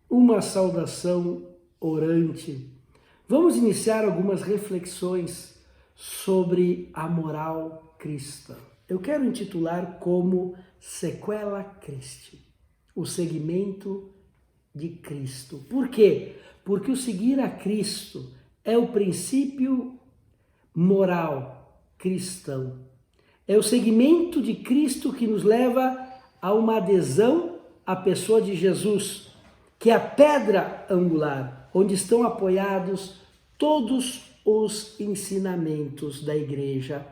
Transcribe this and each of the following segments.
uma saudação orante. Vamos iniciar algumas reflexões sobre a moral cristã. Eu quero intitular como Sequela Christi, o seguimento de Cristo. Por quê? Porque o seguir a Cristo é o princípio moral cristão. É o seguimento de Cristo que nos leva a uma adesão à pessoa de Jesus, que é a pedra angular, onde estão apoiados todos os ensinamentos da igreja.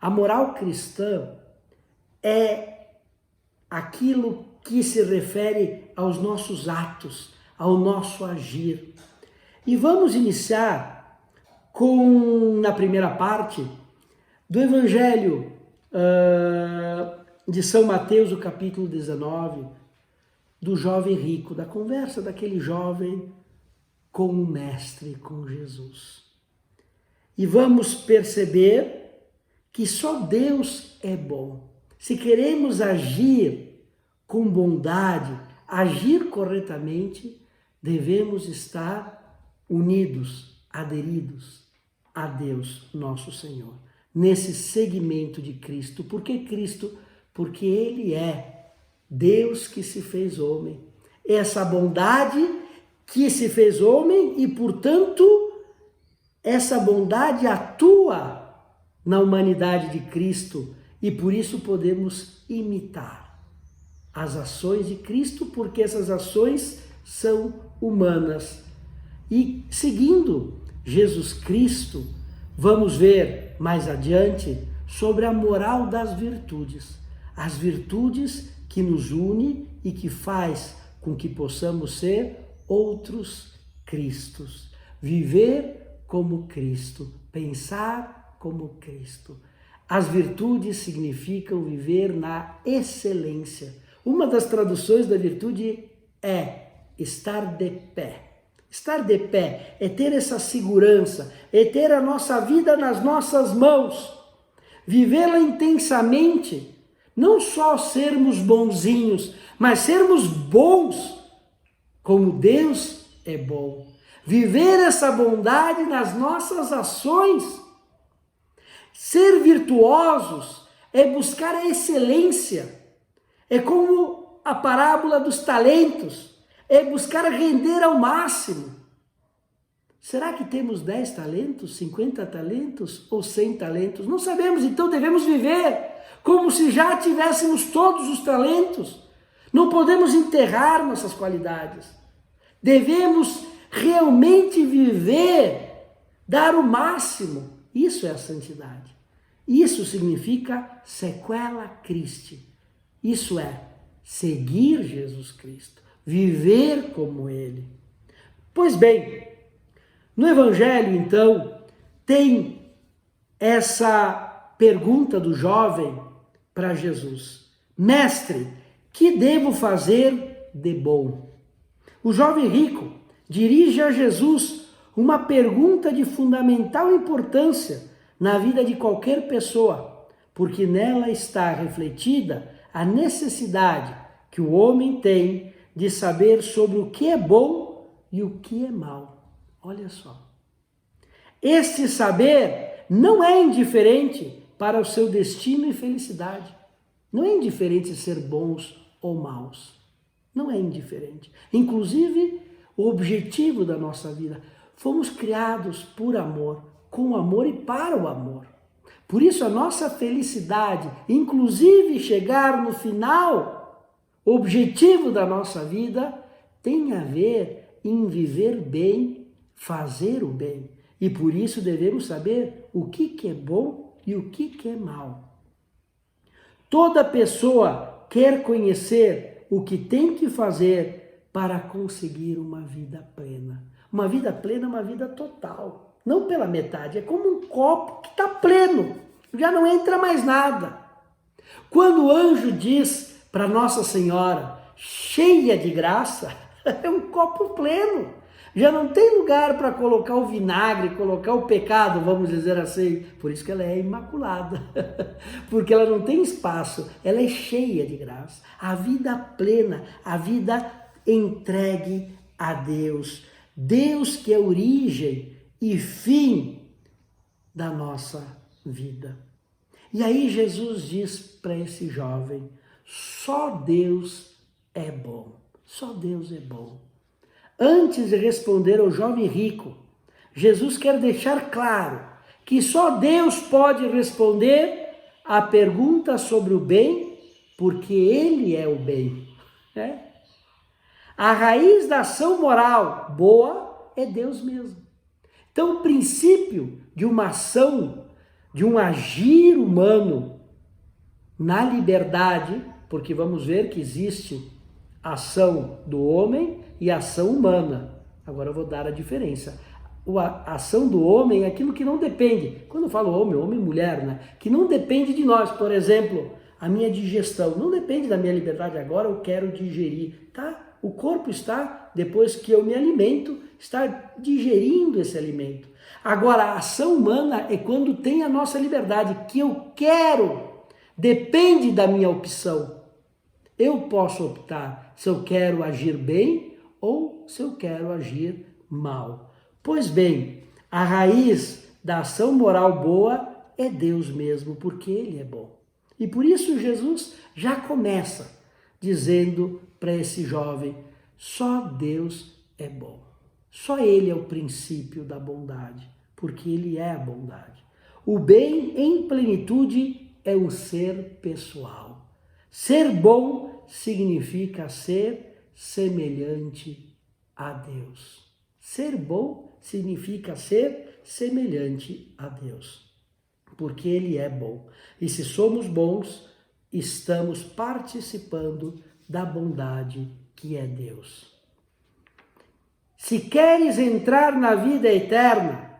A moral cristã é aquilo que se refere aos nossos atos, ao nosso agir. E vamos iniciar na primeira parte do Evangelho de São Mateus, o capítulo 19, do jovem rico, da conversa daquele jovem com o Mestre, com Jesus. E vamos perceber que só Deus é bom. Se queremos agir com bondade, agir corretamente, devemos estar unidos, aderidos a Deus, nosso Senhor, nesse segmento de Cristo. Por que Cristo? Porque Ele é Deus que se fez homem. Essa bondade que se fez homem e, portanto, essa bondade atua na humanidade de Cristo e por isso podemos imitar as ações de Cristo, porque essas ações são humanas. E seguindo Jesus Cristo, vamos ver mais adiante sobre a moral das virtudes. As virtudes que nos une e que faz com que possamos ser outros Cristos. Viver como Cristo, pensar como Cristo. As virtudes significam viver na excelência. Uma das traduções da virtude é estar de pé. Estar de pé é ter essa segurança, é ter a nossa vida nas nossas mãos, vivê-la intensamente, não só sermos bonzinhos, mas sermos bons como Deus é bom. Viver essa bondade nas nossas ações. Ser virtuosos é buscar a excelência. É como a parábola dos talentos, é buscar render ao máximo. Será que temos 10 talentos, 50 talentos ou 100 talentos? Não sabemos, então devemos viver como se já tivéssemos todos os talentos. Não podemos enterrar nossas qualidades. Devemos realmente viver, dar o máximo. Isso é a santidade. Isso significa sequela Christi. Isso é seguir Jesus Cristo, viver como Ele. Pois bem, no Evangelho, então, tem essa pergunta do jovem para Jesus: Mestre, que devo fazer de bom? O jovem rico dirige a Jesus uma pergunta de fundamental importância na vida de qualquer pessoa, porque nela está refletida a necessidade que o homem tem de saber sobre o que é bom e o que é mal. Olha só. Este saber não é indiferente para o seu destino e felicidade. Não é indiferente ser bons ou maus. Não é indiferente. Inclusive, o objetivo da nossa vida. Fomos criados por amor, com amor e para o amor. Por isso a nossa felicidade, inclusive chegar no final, o objetivo da nossa vida, tem a ver em viver bem, fazer o bem. E por isso devemos saber o que é bom e o que é mal. Toda pessoa quer conhecer o que tem que fazer para conseguir uma vida plena. Uma vida plena é uma vida total, não pela metade. É como um copo que está pleno, já não entra mais nada. Quando o anjo diz para Nossa Senhora, cheia de graça, é um copo pleno. Já não tem lugar para colocar o vinagre, colocar o pecado, vamos dizer assim. Por isso que ela é imaculada, porque ela não tem espaço, ela é cheia de graça. A vida plena, a vida entregue a Deus. Deus que é origem e fim da nossa vida. E aí Jesus diz para esse jovem, só Deus é bom, só Deus é bom. Antes de responder ao jovem rico, Jesus quer deixar claro que só Deus pode responder a pergunta sobre o bem, porque Ele é o bem. Né? A raiz da ação moral boa é Deus mesmo. Então, o princípio de uma ação, de um agir humano na liberdade, porque vamos ver que existe ação do homem e ação humana. Agora eu vou dar a diferença. A ação do homem é aquilo que não depende. Quando eu falo homem e mulher, né? Que não depende de nós. Por exemplo, a minha digestão não depende da minha liberdade. Agora eu quero digerir, tá? O corpo está, depois que eu me alimento, está digerindo esse alimento. Agora, a ação humana é quando tem a nossa liberdade, que eu quero, depende da minha opção. Eu posso optar se eu quero agir bem ou se eu quero agir mal. Pois bem, a raiz da ação moral boa é Deus mesmo, porque Ele é bom. E por isso Jesus já começa dizendo para esse jovem, só Deus é bom. Só Ele é o princípio da bondade, porque Ele é a bondade. O bem em plenitude é um ser pessoal. Ser bom significa ser semelhante a Deus. Ser bom significa ser semelhante a Deus, porque Ele é bom. E se somos bons, estamos participando da bondade que é Deus. Se queres entrar na vida eterna,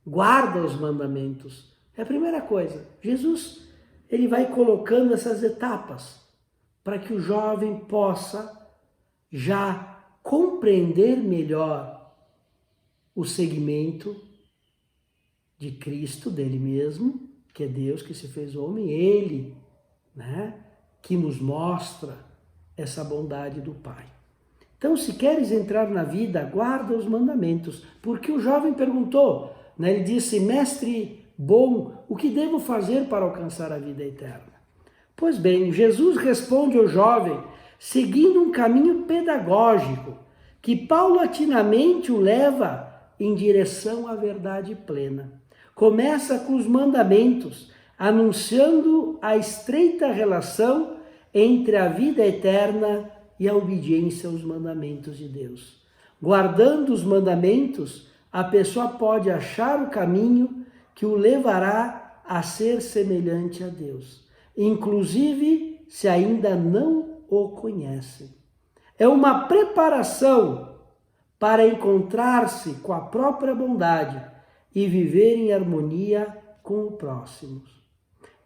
guarda os mandamentos. É a primeira coisa. Jesus, ele vai colocando essas etapas para que o jovem possa já compreender melhor o segmento de Cristo, dele mesmo, que é Deus que se fez homem, ele, né, que nos mostra essa bondade do Pai. Então, se queres entrar na vida, guarda os mandamentos. Porque o jovem perguntou, né, ele disse, mestre bom, o que devo fazer para alcançar a vida eterna? Pois bem, Jesus responde ao jovem, seguindo um caminho pedagógico, que paulatinamente o leva em direção à verdade plena. Começa com os mandamentos, anunciando a estreita relação entre a vida eterna e a obediência aos mandamentos de Deus. Guardando os mandamentos, a pessoa pode achar o caminho que o levará a ser semelhante a Deus, inclusive se ainda não o conhece. É uma preparação para encontrar-se com a própria bondade e viver em harmonia com o próximo.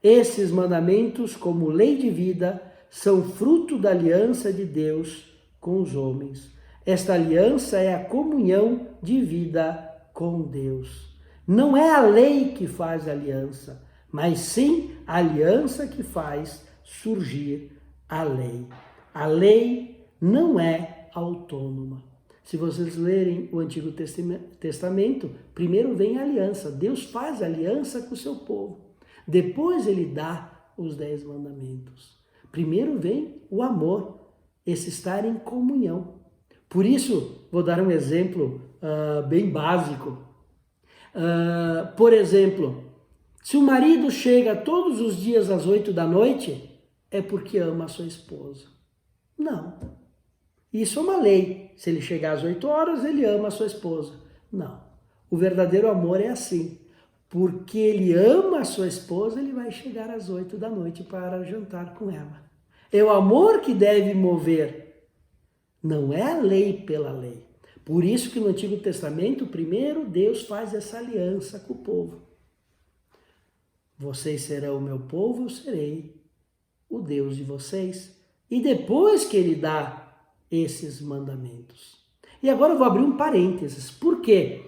Esses mandamentos, como lei de vida, são fruto da aliança de Deus com os homens. Esta aliança é a comunhão de vida com Deus. Não é a lei que faz a aliança, mas sim a aliança que faz surgir a lei. A lei não é autônoma. Se vocês lerem o Antigo Testamento, primeiro vem a aliança. Deus faz aliança com o seu povo. Depois ele dá os 10 mandamentos. Primeiro vem o amor, esse estar em comunhão. Por isso, vou dar um exemplo bem básico. Por exemplo, se o marido chega todos os dias às 8 da noite, é porque ama a sua esposa. Não. Isso é uma lei. Se ele chegar às 8 horas, ele ama a sua esposa. Não. O verdadeiro amor é assim. Porque ele ama a sua esposa, ele vai chegar às 8 da noite para jantar com ela. É o amor que deve mover. Não é a lei pela lei. Por isso que no Antigo Testamento, primeiro Deus faz essa aliança com o povo. Vocês serão o meu povo, eu serei o Deus de vocês. E depois que ele dá esses mandamentos. E agora eu vou abrir um parênteses. Por quê?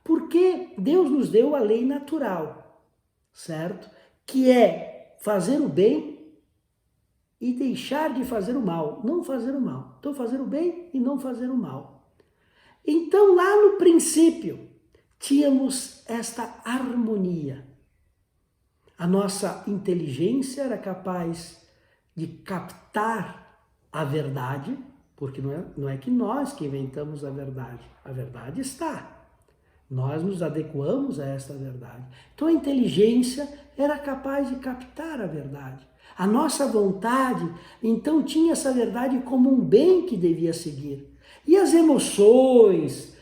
Porque Deus nos deu a lei natural, certo? Que é fazer o bem e deixar de fazer o mal, não fazer o mal. Então fazer o bem e não fazer o mal. Então lá no princípio tínhamos esta harmonia. A nossa inteligência era capaz de captar a verdade, porque não é que nós que inventamos a verdade está. Nós nos adequamos a esta verdade. Então a inteligência era capaz de captar a verdade. A nossa vontade, então, tinha essa verdade como um bem que devia seguir. E as emoções,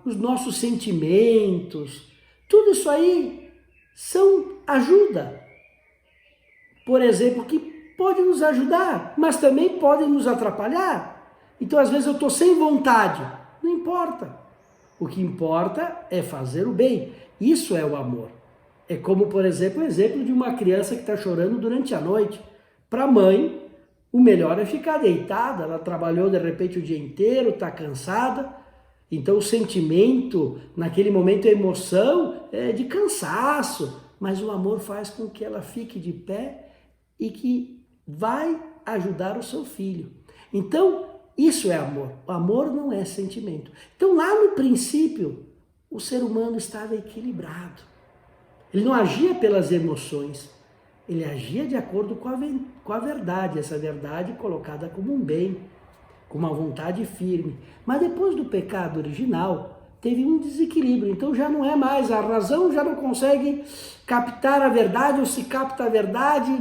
os nossos sentimentos, tudo isso aí são ajuda. Por exemplo, que pode nos ajudar, mas também pode nos atrapalhar. Então, às vezes eu estou sem vontade, não importa. O que importa é fazer o bem. Isso é o amor. É como, por exemplo, o exemplo de uma criança que está chorando durante a noite. Para a mãe, o melhor é ficar deitada. Ela trabalhou de repente o dia inteiro, está cansada. Então o sentimento, naquele momento a emoção é de cansaço. Mas o amor faz com que ela fique de pé e que vai ajudar o seu filho. Então, isso é amor. O amor não é sentimento. Então, lá no princípio, o ser humano estava equilibrado. Ele não agia pelas emoções. Ele agia de acordo com a verdade. Essa verdade colocada como um bem, com uma vontade firme. Mas depois do pecado original, teve um desequilíbrio. Então já não é mais, a razão já não consegue captar a verdade, ou se capta a verdade,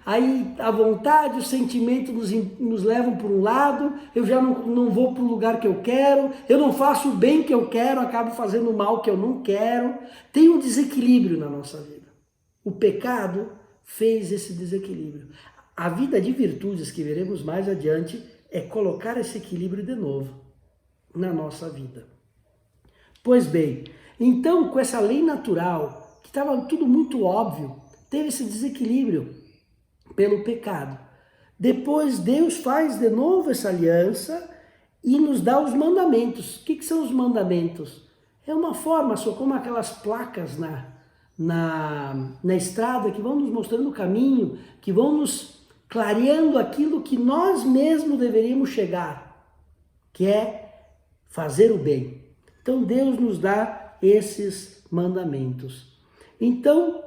aí a vontade, o sentimento nos levam para um lado, eu já não vou para o lugar que eu quero, eu não faço o bem que eu quero, acabo fazendo o mal que eu não quero. Tem um desequilíbrio na nossa vida. O pecado fez esse desequilíbrio. A vida de virtudes, que veremos mais adiante, é colocar esse equilíbrio de novo na nossa vida. Pois bem, então com essa lei natural, que estava tudo muito óbvio, teve esse desequilíbrio pelo pecado. Depois Deus faz de novo essa aliança e nos dá os mandamentos. O que são os mandamentos? É uma forma, só como aquelas placas na estrada que vão nos mostrando o caminho, que vão nos clareando aquilo que nós mesmos deveríamos chegar, que é fazer o bem. Então Deus nos dá esses mandamentos. Então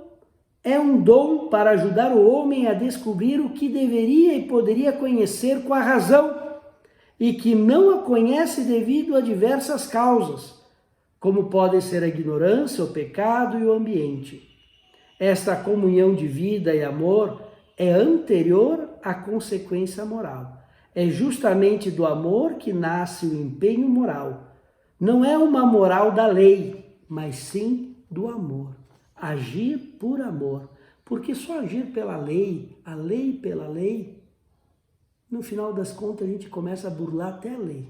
é um dom para ajudar o homem a descobrir o que deveria e poderia conhecer com a razão e que não a conhece devido a diversas causas, como podem ser a ignorância, o pecado e o ambiente. Esta comunhão de vida e amor é anterior à consequência moral. É justamente do amor que nasce o empenho moral. Não é uma moral da lei, mas sim do amor. Agir por amor. Porque só agir pela lei, a lei pela lei, no final das contas a gente começa a burlar até a lei.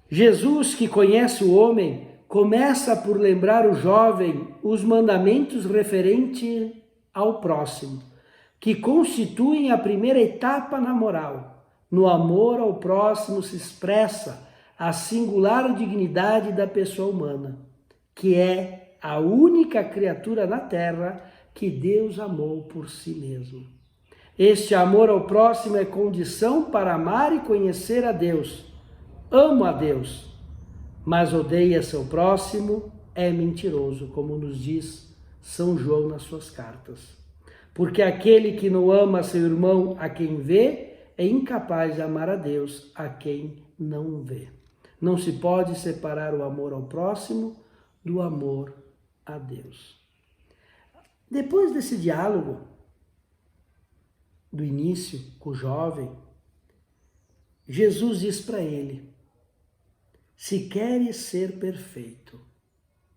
Jesus, que conhece o homem, começa por lembrar o jovem os mandamentos referentes ao próximo, que constituem a primeira etapa na moral. No amor ao próximo se expressa a singular dignidade da pessoa humana, que é a única criatura na terra que Deus amou por si mesmo. Este amor ao próximo é condição para amar e conhecer a Deus. Amo a Deus, mas odeia seu próximo, é mentiroso, como nos diz São João nas suas cartas. Porque aquele que não ama seu irmão a quem vê, é incapaz de amar a Deus a quem não vê. Não se pode separar o amor ao próximo do amor a Deus. Depois desse diálogo, do início com o jovem, Jesus diz para ele: se queres ser perfeito,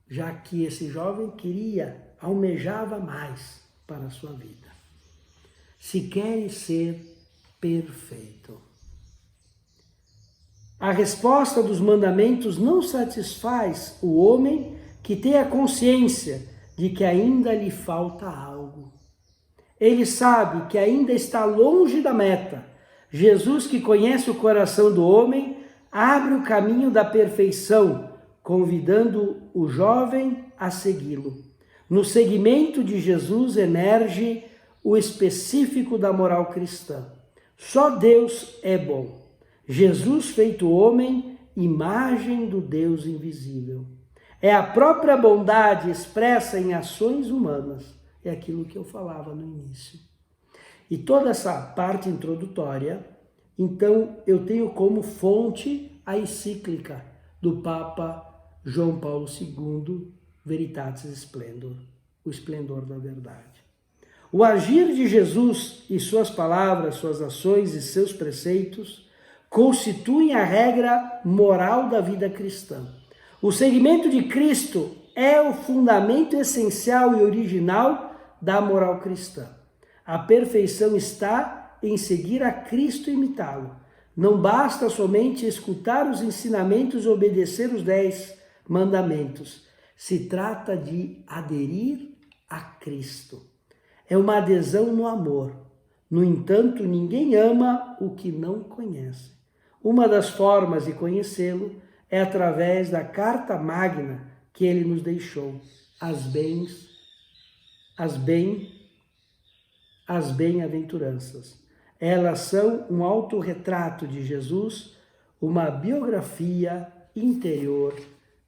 já que esse jovem almejava mais para a sua vida. Se queres ser perfeito. A resposta dos mandamentos não satisfaz o homem que tem a consciência de que ainda lhe falta algo. Ele sabe que ainda está longe da meta. Jesus, que conhece o coração do homem, abre o caminho da perfeição, convidando o jovem a segui-lo. No seguimento de Jesus emerge o específico da moral cristã. Só Deus é bom. Jesus feito homem, imagem do Deus invisível. É a própria bondade expressa em ações humanas. É aquilo que eu falava no início. E toda essa parte introdutória, então, eu tenho como fonte a encíclica do Papa João Paulo II, Veritatis Splendor, o esplendor da verdade. O agir de Jesus e suas palavras, suas ações e seus preceitos constituem a regra moral da vida cristã. O seguimento de Cristo é o fundamento essencial e original da moral cristã. A perfeição está em seguir a Cristo e imitá-lo. Não basta somente escutar os ensinamentos e obedecer os 10 mandamentos. Se trata de aderir a Cristo. É uma adesão no amor. No entanto, ninguém ama o que não conhece. Uma das formas de conhecê-lo é através da carta magna que ele nos deixou, as bem-aventuranças. Elas são um autorretrato de Jesus, uma biografia interior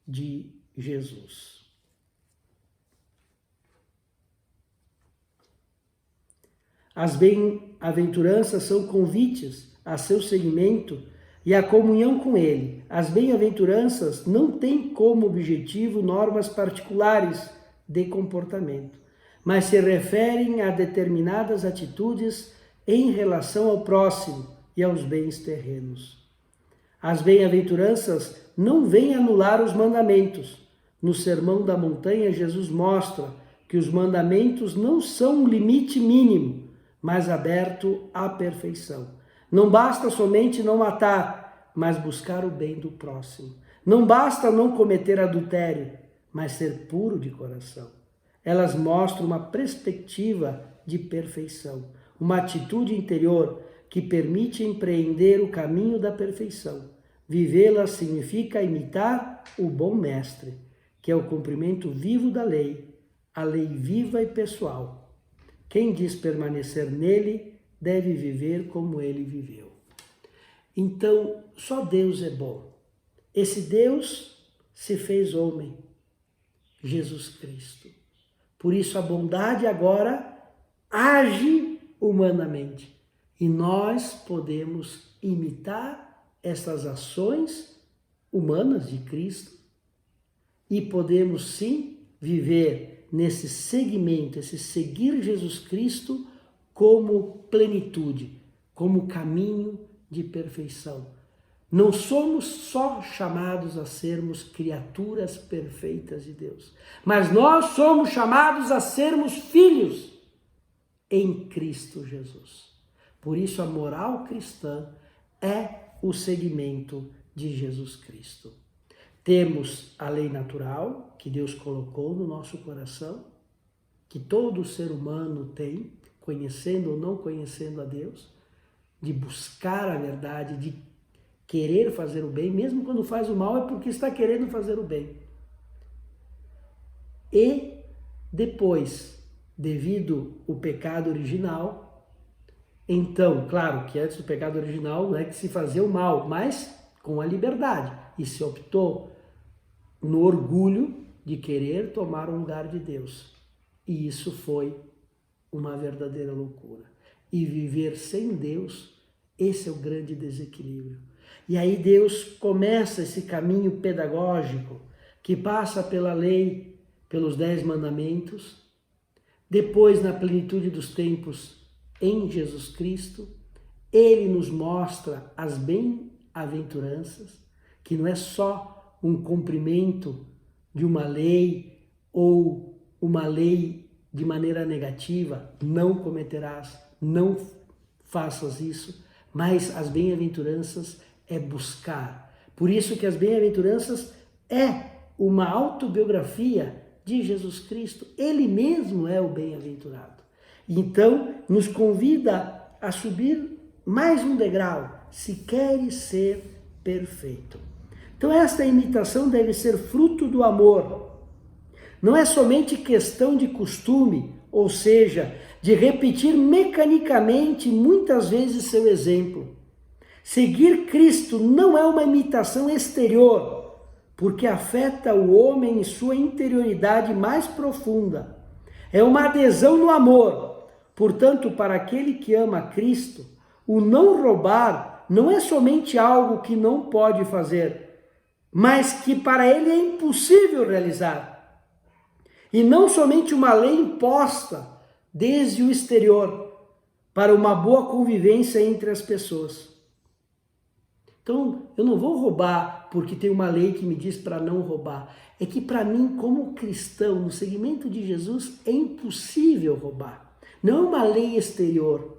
de Jesus. As bem-aventuranças são convites a seu seguimento e a comunhão com Ele. As bem-aventuranças não têm como objetivo normas particulares de comportamento, mas se referem a determinadas atitudes em relação ao próximo e aos bens terrenos. As bem-aventuranças não vêm anular os mandamentos. No Sermão da Montanha, Jesus mostra que os mandamentos não são um limite mínimo, mas aberto à perfeição. Não basta somente não matar, mas buscar o bem do próximo. Não basta não cometer adultério, mas ser puro de coração. Elas mostram uma perspectiva de perfeição, uma atitude interior que permite empreender o caminho da perfeição. Vivê-la significa imitar o bom mestre, que é o cumprimento vivo da lei, a lei viva e pessoal. Quem diz permanecer nele deve viver como ele viveu. Então, só Deus é bom. Esse Deus se fez homem, Jesus Cristo. Por isso a bondade agora age humanamente. E nós podemos imitar essas ações humanas de Cristo e podemos sim viver nesse segmento, esse seguir Jesus Cristo como plenitude, como caminho de perfeição. Não somos só chamados a sermos criaturas perfeitas de Deus, mas nós somos chamados a sermos filhos em Cristo Jesus. Por isso a moral cristã é o seguimento de Jesus Cristo. Temos a lei natural que Deus colocou no nosso coração, que todo ser humano tem, conhecendo ou não conhecendo a Deus, de buscar a verdade, de querer fazer o bem, mesmo quando faz o mal é porque está querendo fazer o bem. E depois, devido ao pecado original, então, claro que antes do pecado original não é que se fazia o mal, mas com a liberdade. E se optou no orgulho de querer tomar o lugar de Deus. E isso foi uma verdadeira loucura. E viver sem Deus, esse é o grande desequilíbrio. E aí Deus começa esse caminho pedagógico que passa pela lei, pelos 10 mandamentos, depois na plenitude dos tempos em Jesus Cristo, Ele nos mostra as bem-aventuranças, que não é só um cumprimento de uma lei ou uma lei de maneira negativa, não cometerás, não faças isso, mas as bem-aventuranças é buscar. Por isso que as bem-aventuranças é uma autobiografia de Jesus Cristo. Ele mesmo é o bem-aventurado. Então, nos convida a subir mais um degrau, se queres ser perfeito. Então, esta imitação deve ser fruto do amor. Não é somente questão de costume, ou seja, de repetir mecanicamente muitas vezes seu exemplo. Seguir Cristo não é uma imitação exterior, porque afeta o homem em sua interioridade mais profunda. É uma adesão no amor. Portanto, para aquele que ama Cristo, o não roubar não é somente algo que não pode fazer, mas que para ele é impossível realizar. E não somente uma lei imposta desde o exterior para uma boa convivência entre as pessoas. Então, eu não vou roubar porque tem uma lei que me diz para não roubar. É que para mim, como cristão, no segmento de Jesus, é impossível roubar. Não é uma lei exterior,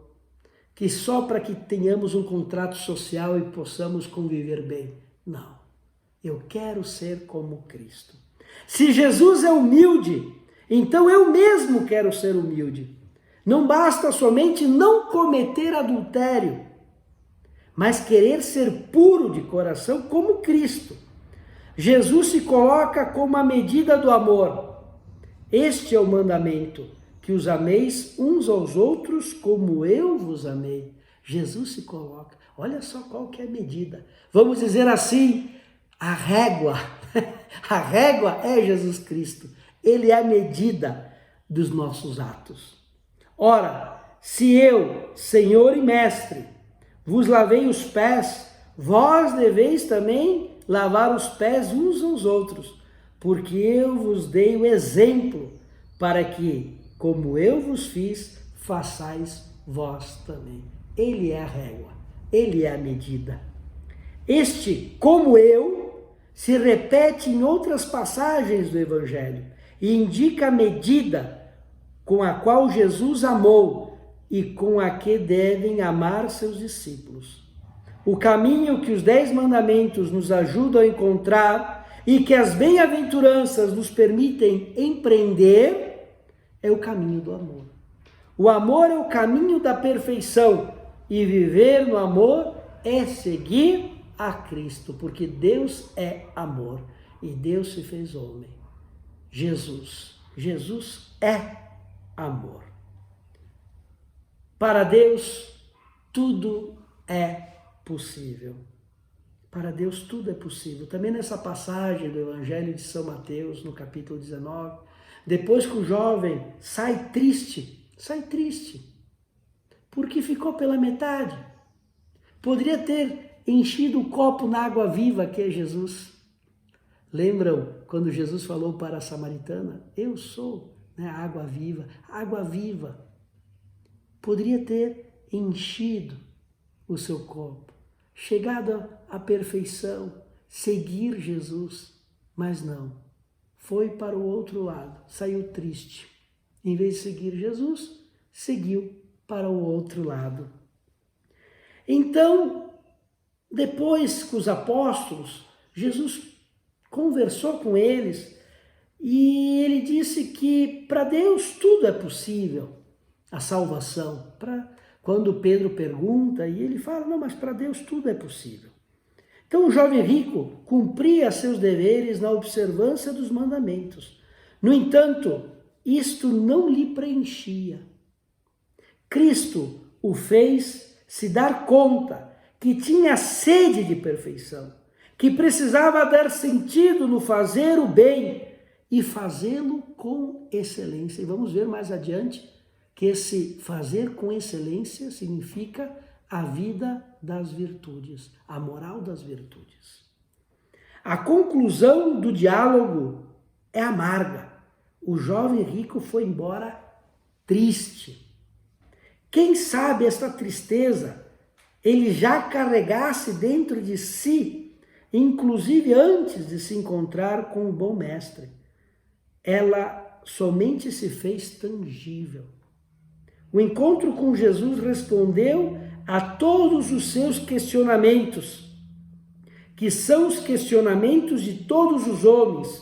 que só para que tenhamos um contrato social e possamos conviver bem. Não. Eu quero ser como Cristo. Se Jesus é humilde, então eu mesmo quero ser humilde. Não basta somente não cometer adultério, mas querer ser puro de coração como Cristo. Jesus se coloca como a medida do amor. Este é o mandamento, que os ameis uns aos outros como eu vos amei. Jesus se coloca. Olha só qual que é a medida. Vamos dizer assim, a régua. A régua é Jesus Cristo. Ele é a medida dos nossos atos. Ora, se eu, Senhor e Mestre, vos lavei os pés, vós deveis também lavar os pés uns aos outros, porque eu vos dei o exemplo, para que, como eu vos fiz, façais vós também. Ele é a régua, ele é a medida. Este, como eu, se repete em outras passagens do Evangelho e indica a medida com a qual Jesus amou e com a que devem amar seus discípulos. O caminho que os 10 mandamentos nos ajudam a encontrar e que as bem-aventuranças nos permitem empreender é o caminho do amor. O amor é o caminho da perfeição e viver no amor é seguir a Cristo, porque Deus é amor e Deus se fez homem. Jesus é amor. Para Deus, tudo é possível. Para Deus, tudo é possível. Também nessa passagem do Evangelho de São Mateus, no capítulo 19, depois que o jovem sai triste, porque ficou pela metade. Poderia ter enchido o copo na água viva que é Jesus. Lembram quando Jesus falou para a samaritana? Eu sou a água viva, água viva. Poderia ter enchido o seu copo, chegado à perfeição, seguir Jesus, mas não. Foi para o outro lado, saiu triste. Em vez de seguir Jesus, seguiu para o outro lado. Então, depois que os apóstolos, Jesus conversou com eles e ele disse que para Deus tudo é possível. A salvação. Quando Pedro pergunta, e ele fala, não, mas para Deus tudo é possível. Então o jovem rico cumpria seus deveres na observância dos mandamentos. No entanto, isto não lhe preenchia. Cristo o fez se dar conta que tinha sede de perfeição, que precisava dar sentido no fazer o bem e fazê-lo com excelência. E vamos ver mais adiante que esse fazer com excelência significa a vida das virtudes, a moral das virtudes. A conclusão do diálogo é amarga. O jovem rico foi embora triste. Quem sabe esta tristeza ele já carregasse dentro de si, inclusive antes de se encontrar com o bom mestre. Ela somente se fez tangível. O encontro com Jesus respondeu a todos os seus questionamentos, que são os questionamentos de todos os homens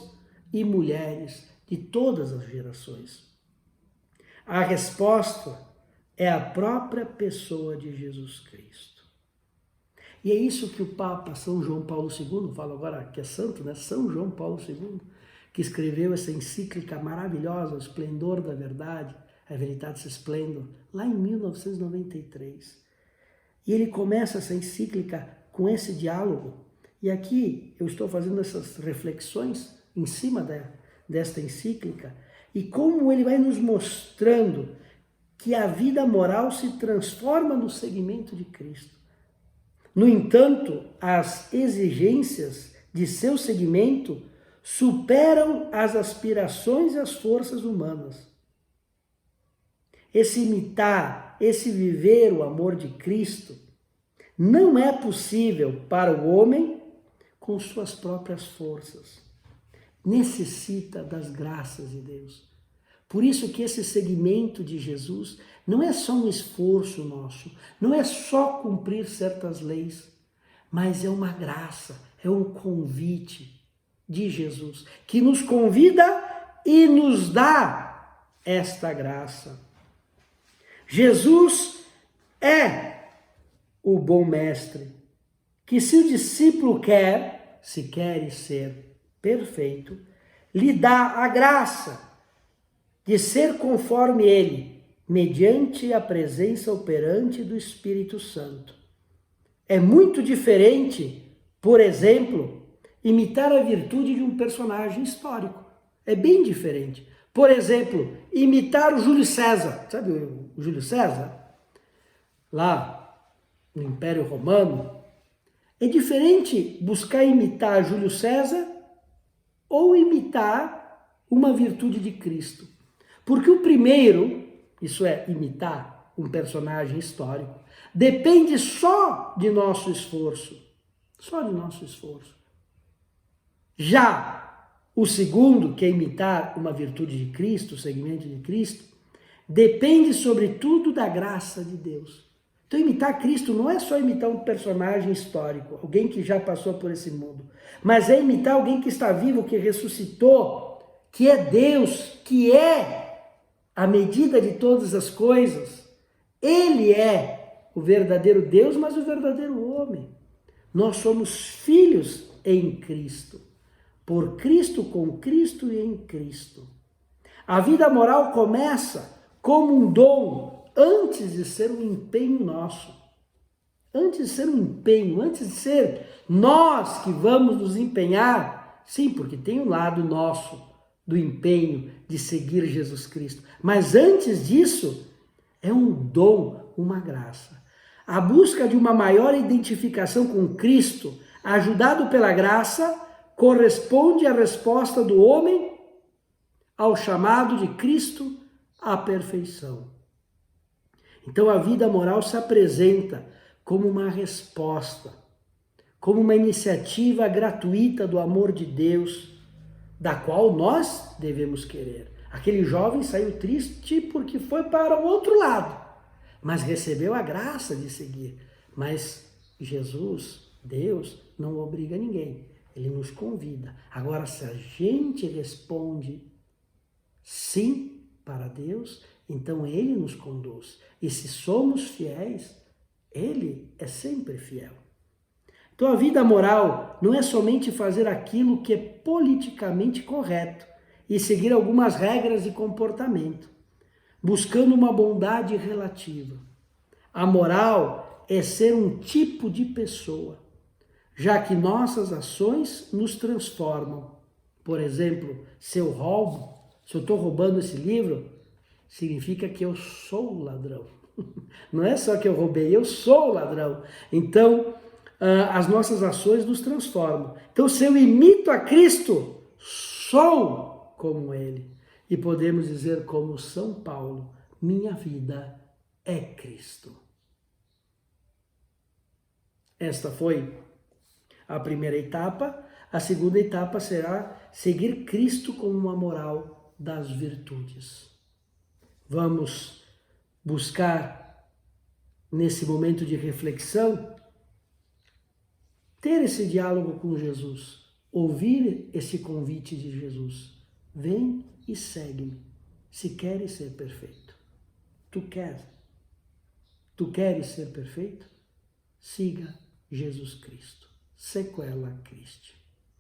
e mulheres de todas as gerações. A resposta é a própria pessoa de Jesus Cristo. E é isso que o Papa São João Paulo II, falo agora que é santo, né? São João Paulo II, que escreveu essa encíclica maravilhosa, O Esplendor da Verdade, a Veritatis Splendor, lá em 1993. E ele começa essa encíclica com esse diálogo. E aqui eu estou fazendo essas reflexões em cima desta encíclica e como ele vai nos mostrando que a vida moral se transforma no seguimento de Cristo. No entanto, as exigências de seu seguimento superam as aspirações e as forças humanas. Esse imitar, esse viver o amor de Cristo, não é possível para o homem com suas próprias forças. Necessita das graças de Deus. Por isso que esse seguimento de Jesus não é só um esforço nosso, não é só cumprir certas leis, mas é uma graça, é um convite de Jesus, que nos convida e nos dá esta graça. Jesus é o bom mestre, que se o discípulo quer, se quer ser perfeito, lhe dá a graça de ser conforme ele, mediante a presença operante do Espírito Santo. É muito diferente, por exemplo, imitar a virtude de um personagem histórico. É bem diferente. Por exemplo, imitar o Júlio César. Sabe o Júlio César? Lá no Império Romano. É diferente buscar imitar Júlio César ou imitar uma virtude de Cristo. Porque o primeiro, isso é, imitar um personagem histórico, depende só de nosso esforço. Só de nosso esforço. Já o segundo, que é imitar uma virtude de Cristo, o seguimento de Cristo, depende sobretudo da graça de Deus. Então imitar Cristo não é só imitar um personagem histórico, alguém que já passou por esse mundo, mas é imitar alguém que está vivo, que ressuscitou, que é Deus, que é a medida de todas as coisas. Ele é o verdadeiro Deus, mas o verdadeiro homem. Nós somos filhos em Cristo, por Cristo, com Cristo e em Cristo. A vida moral começa como um dom, antes de ser um empenho nosso. Antes de ser um empenho, antes de ser nós que vamos nos empenhar, sim, porque tem um lado nosso do empenho de seguir Jesus Cristo. Mas antes disso, é um dom, uma graça. A busca de uma maior identificação com Cristo, ajudado pela graça, corresponde à resposta do homem ao chamado de Cristo à perfeição. Então a vida moral se apresenta como uma resposta, como uma iniciativa gratuita do amor de Deus, da qual nós devemos querer. Aquele jovem saiu triste porque foi para o outro lado, mas recebeu a graça de seguir. Mas Jesus, Deus, não obriga ninguém, ele nos convida. Agora, se a gente responde sim para Deus, então ele nos conduz. E se somos fiéis, ele é sempre fiel. Então a vida moral não é somente fazer aquilo que é politicamente correto e seguir algumas regras de comportamento, buscando uma bondade relativa. A moral é ser um tipo de pessoa, já que nossas ações nos transformam. Por exemplo, se eu roubo, se eu estou roubando esse livro, significa que eu sou o ladrão. Não é só que eu roubei, eu sou o ladrão. Então, as nossas ações nos transformam. Então, se eu imito a Cristo, sou como Ele. E podemos dizer como São Paulo, minha vida é Cristo. Esta foi a primeira etapa. A segunda etapa será seguir Cristo como uma moral das virtudes. Vamos buscar, nesse momento de reflexão, ter esse diálogo com Jesus, ouvir esse convite de Jesus. Vem e segue-me, se queres ser perfeito. Tu queres ser perfeito? Siga Jesus Cristo. Sequela Christi.